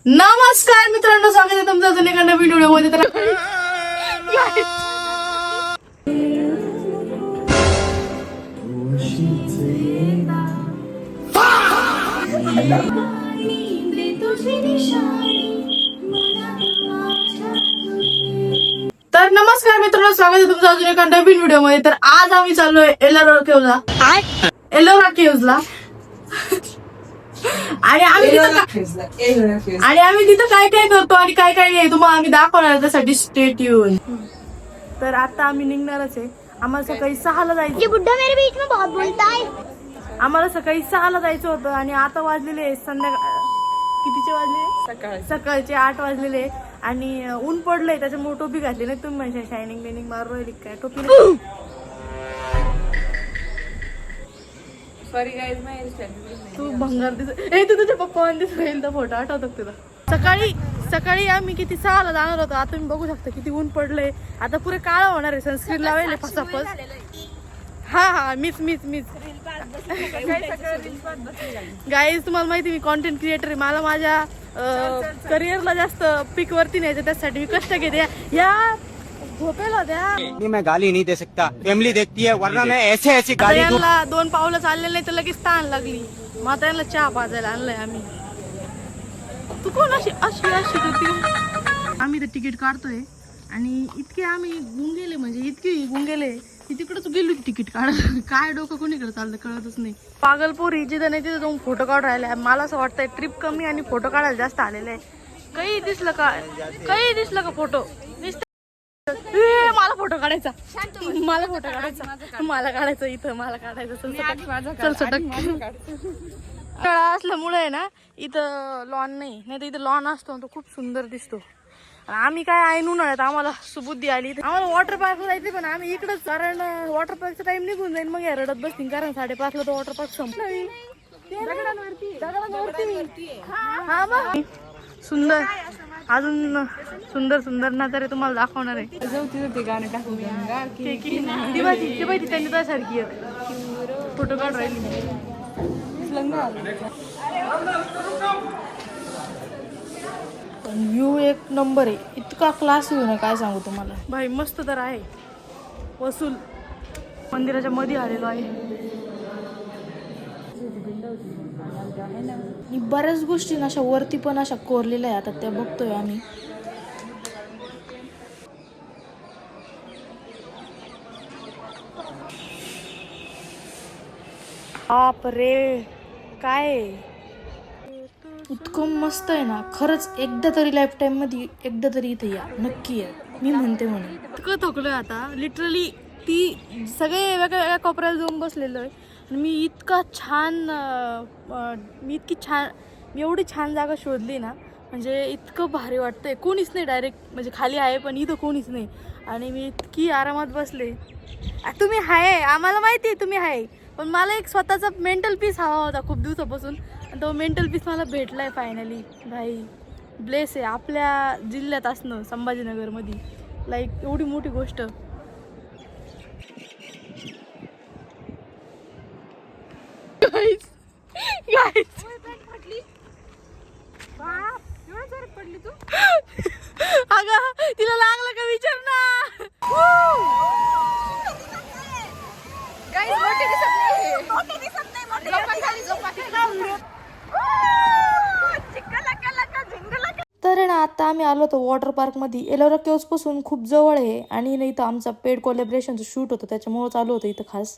नमस्कार मित्रांनो, स्वागत आहे तुमचं अजून एका नवीन व्हिडिओमध्ये. तर नमस्कार मित्रांनो, स्वागत आहे तुमचं अजून एका नवीन व्हिडिओमध्ये. तर आज आम्ही चाललोय एलोरा केव्हला आणि आम्ही तिथं काय काय करतो आणि काय काय नाही तुम्हाला आम्ही दाखवणार, त्यासाठी स्टे ट्यून. तर आता आम्ही निघणारच आहे. आम्हाला सकाळी 6ला जायचं. आम्हाला सकाळी 6ला जायचं होतं आणि आता वाजलेले कितीचे वाजले? सकाळचे 8 वाजलेले आणि ऊन पडलंय, त्याच्यामुळे टोपी घातली नाही. तुम्ही म्हणजे शायनिंग बिनिंग मारू राहिली काय? टोपी तू भंगार दिसत. तू तुझ्या पप्पा दिसत फोटो आठवतो तुला? सकाळी आम्ही किती 6ला जाणार होतो. आता तुम्ही बघू शकता किती ऊन पडलंय. आता पुरे काळा होणार आहे. सनस्क्रीन लावायला फसाफस. हा मीच गाईज, तुम्हाला माहिती मी कॉन्टेंट क्रिएटर आहे. मला माझ्या करिअरला जास्त पीक वरती न्यायचं, त्यासाठी मी कष्ट घेते. या झोपेला द्या. मैं गाली नहीं दे सकता, फैमिली देखती है, वरना मैं ऐसे गाली दूं. 2 पावलं चालले नाही तर लगेच ताण लागली. माता यांना चहा पाजायला आणलाय आम्ही. तू कोण अशी करते? आम्ही तर तिकीट काढतोय आणि इतके आम्ही गुंगेले, म्हणजे इतके गुंगेले की तिकडच गेलो तिकीट काढायला. काय डोकं कोणीकडे चाललं कळतच नाही. पागलपोरी जिथं नाही तिथं जाऊन फोटो काढून राहिले. मला असं वाटतंय ट्रिप कमी आणि फोटो काढायला जास्त आलेले आहे. काही दिसलं का फोटो? मला फोटो काढायचा इथं. मला काढायचं चल सटक. असल्यामुळे आहे ना, इथं लॉन नाही तर इथं लॉन असतो तो खूप सुंदर दिसतो. आम्ही काय आहे उन्हाळ्यात आम्हाला सुबुद्धी आली. आम्हाला वॉटर पार्कला जायचं पण आम्ही इकडंच, कारण वॉटर पार्कचा टाइम निघून जाईल. मग या रडत बसतील, कारण 5:30ला तो वॉटर पार्क संपला. सुंदर, अजून सुंदर नजारे तुम्हाला दाखवणार आहे. त्यांनी त्यासारखी फोटो काढ राहिली. व्ह्यू एक नंबर आहे. इतका क्लास व्ह्यू ना, काय सांगू तुम्हाला भाई. मस्त तर आहे. वसूल मंदिराच्या मध्ये आलेलो आहे. बऱ्याच गोष्टी अशा वरती पण अशा कोरलेल्या आहे. आता त्या बघतोय आम्ही. बाप रे, काय इतकं मस्त आहे ना. खरंच एकदा तरी लाईफ टाइम मध्ये एकदा तरी इथे या, नक्की या. मी म्हणते म्हणून इतकं थकलोय आता लिटरली. ती सगळे वेगळ्या कोपऱ्याला जाऊन बसलेलो आहे आणि मी एवढी छान जागा शोधली ना, म्हणजे इतकं भारी वाटतंय. कोणीच नाही, डायरेक्ट म्हणजे खाली आहे पण इथं कोणीच नाही आणि मी इतकी आरामात बसले. तुम्ही आहे, आम्हाला माहिती आहे तुम्ही आहे, पण मला एक स्वतःचा मेंटल पीस हवा होता खूप दिवसापासून. तो मेंटल पीस मला भेटलाय फायनली. भाई ब्लेस आहे आपल्या जिल्ह्यात असणं, संभाजीनगरमध्ये. लाईक एवढी मोठी गोष्ट. पडली तू अगं, तिला लागलं का विचार ना. तर ना, आता आम्ही आलो होतो वॉटर पार्क मध्ये. एलोरा केव्स पासून खूप जवळ आहे आणि इथं आमचा पेड कोलॅबरेशनचं शूट होतं, त्याच्यामुळे चालू होतं इथं खास.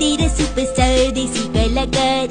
तेरे सुपरस्टार देसी कलाकार